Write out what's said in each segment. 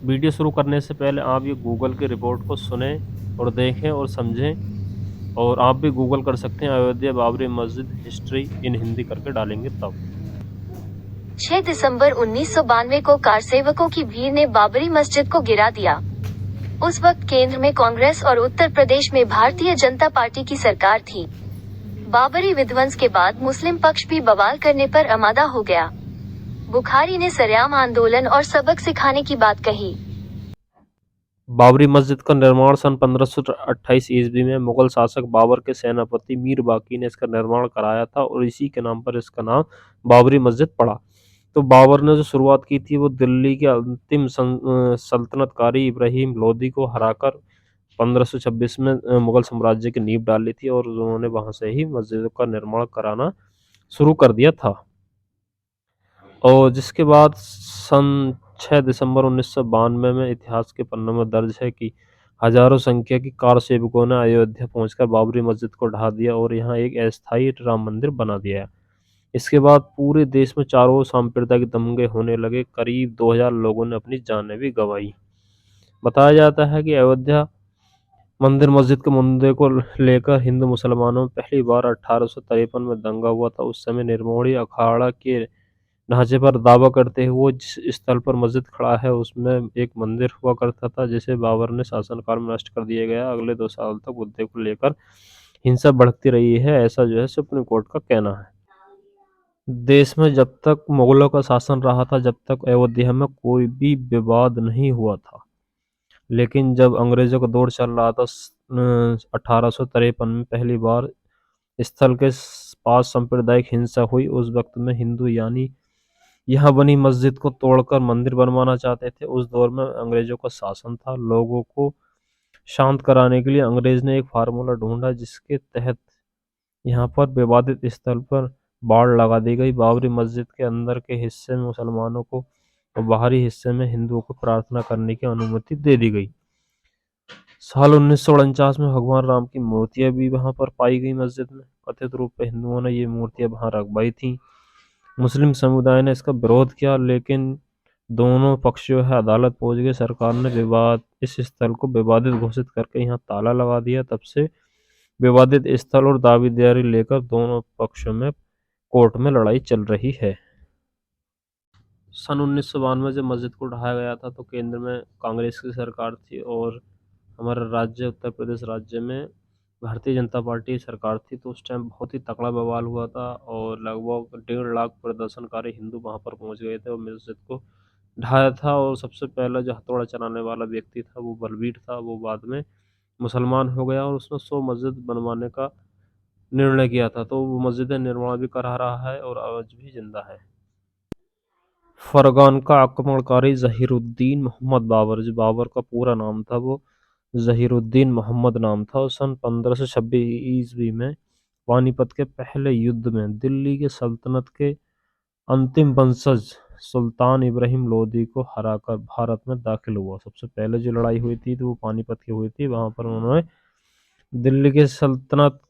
Video शुरू करने से पहले आप ये गूगल की रिपोर्ट को सुने और देखें और समझें, और आप भी गूगल कर सकते हैं अयोध्या बाबरी मस्जिद हिस्ट्री इन हिंदी करके डालेंगे तब। 6 दिसंबर 1992 को कारसेवकों की भीड़ ने बाबरी मस्जिद को गिरा दिया। उस वक्त केंद्र में कांग्रेस और उत्तर प्रदेश में भारतीय जनता पार्टी की सरकार थी। बाबरी विध्वंस के बाद मुस्लिम पक्ष भी बवाल करने पर आमादा हो गया। बुखारी ने सरेआम आंदोलन और सबक सिखाने की बात कही। बाबरी मस्जिद का निर्माण सन 1528 ईस्वी में मुगल शासक बाबर के सेनापति मीर बाकी ने इसका निर्माण कराया था, और इसी के नाम पर इसका नाम बाबरी मस्जिद पड़ा। तो बाबर ने जो शुरुआत की थी वो दिल्ली के अंतिम सल्तनतकारी इब्राहिम लोदी को हराकर 1526 में मुगल साम्राज्य की नींव डाली थी, और उन्होंने वहां से ही मस्जिद का निर्माण कराना शुरू कर दिया था। और जिसके बाद सन 6 दिसंबर 1992 में इतिहास के पन्नों में दर्ज है कि हजारों संख्या की कार सेवकों ने अयोध्या पहुंचकर बाबरी मस्जिद को ढा दिया और यहाँ एक अस्थायी राम मंदिर बना दिया। इसके बाद पूरे देश में चारों ओर सांप्रदायिक दंगे होने लगे। करीब 2000 लोगों ने अपनी जानें भी गंवाई। बताया जाता है कि अयोध्या मंदिर मस्जिद के मुद्दे को लेकर हिंदू मुसलमानों में पहली बार 1853 में दंगा हुआ था। उस समय निर्मोही अखाड़ा के ढांचे पर दावा करते हुए जिस स्थल पर मस्जिद खड़ा है उसमें एक मंदिर हुआ करता था, जिसे बाबर ने शासनकाल में नष्ट कर दिया गया। अगले 2 साल तक मुद्दे को लेकर हिंसा बढ़ती रही है, ऐसा जो है सुप्रीम कोर्ट का कहना है। देश में जब तक मुगलों का शासन रहा था, जब तक अयोध्या में कोई भी विवाद नहीं हुआ था, लेकिन जब अंग्रेजों का दौर चल रहा था 1853 में पहली बार स्थल के पास सांप्रदायिक हिंसा हुई। उस वक्त में हिंदू यानी यहाँ बनी मस्जिद को तोड़कर मंदिर बनवाना चाहते थे। उस दौर में अंग्रेजों का शासन था। लोगों को शांत कराने के लिए अंग्रेज ने एक फार्मूला ढूंढा, जिसके तहत यहाँ पर विवादित स्थल पर बाड़ लगा दी गई। बाबरी मस्जिद के अंदर के हिस्से में मुसलमानों को और बाहरी हिस्से में हिंदुओं को प्रार्थना करने की अनुमति दे दी गई। साल 1949 में भगवान राम की मूर्तियां भी वहां पर पाई गई मस्जिद में। कथित रूप से हिंदुओं ने ये मूर्तियां वहां रखवाई थी। मुस्लिम समुदाय ने इसका विरोध किया, लेकिन दोनों पक्ष जो है अदालत पहुंच गए। सरकार ने विवाद इस स्थल को विवादित घोषित करके यहाँ ताला लगा दिया। तब से विवादित स्थल और दावेदारी लेकर दोनों पक्षों में कोर्ट में लड़ाई चल रही है। सन 1992 जब मस्जिद को ढाया गया था तो केंद्र में कांग्रेस की सरकार थी, और हमारा राज्य उत्तर प्रदेश राज्य में भारतीय जनता पार्टी की सरकार थी। तो उस टाइम बहुत ही तगड़ा बवाल हुआ था, और लगभग 1.5 लाख प्रदर्शनकारी हिंदू वहां पर पहुंच गए थे और मस्जिद को ढाया था। और सबसे पहला जो हथौड़ा चलाने वाला व्यक्ति था वो बलबीर था। वो बाद में मुसलमान हो गया और उसने 100 मस्जिद बनवाने का निर्णय किया था। तो वो मस्जिद निर्माण भी करा रहा है और आज भी जिंदा है। फरगान का आक्रमणकारी जहीरुद्दीन मोहम्मद बाबर, जो बाबर का पूरा नाम था वो जहीरुद्दीन मोहम्मद नाम था, और सन 1526 ईस्वी में पानीपत के पहले युद्ध में दिल्ली के सल्तनत के अंतिम वंशज सुल्तान इब्राहिम लोदी को हराकर भारत में दाखिल हुआ। सबसे पहले जो लड़ाई हुई थी तो वो पानीपत की हुई थी। वहां पर उन्होंने दिल्ली के सल्तनत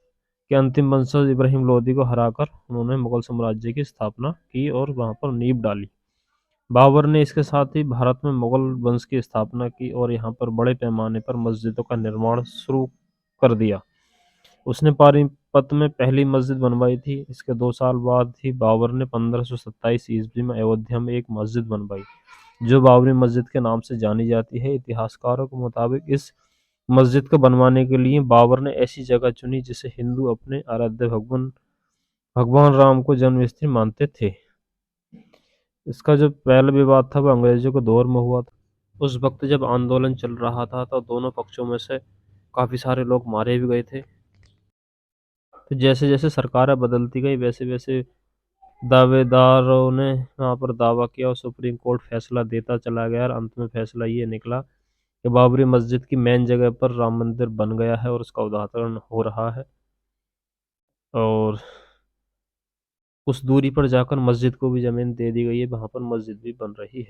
के अंतिम वंशज इब्राहिम लोदी को हराकर उन्होंने मुगल साम्राज्य की स्थापना की और वहां पर नींव डाली। बाबर ने इसके साथ ही भारत में मुगल वंश की स्थापना की और यहाँ पर बड़े पैमाने पर मस्जिदों का निर्माण शुरू कर दिया। उसने पानीपत में पहली मस्जिद बनवाई थी। इसके 2 साल बाद ही बाबर ने 1527 ईस्वी में अयोध्या में एक मस्जिद बनवाई, जो बाबरी मस्जिद के नाम से जानी जाती है। इतिहासकारों के मुताबिक इस मस्जिद को बनवाने के लिए बाबर ने ऐसी जगह चुनी जिसे हिंदू अपने आराध्य भगवान भगवान राम को जन्मस्थल मानते थे। इसका जो पहला विवाद था वो अंग्रेजों के दौर में हुआ था। उस वक्त जब आंदोलन चल रहा था तो दोनों पक्षों में से काफी सारे लोग मारे भी गए थे। तो जैसे जैसे सरकारें बदलती गई वैसे वैसे दावेदारों ने वहाँ पर दावा किया और सुप्रीम कोर्ट फैसला देता चला गया, और अंत में फैसला ये निकला कि बाबरी मस्जिद की मेन जगह पर राम मंदिर बन गया है और उसका उद्घाटन हो रहा है। और उस दूरी पर जाकर मस्जिद को भी जमीन दे दी गई है, वहां पर मस्जिद भी बन रही है।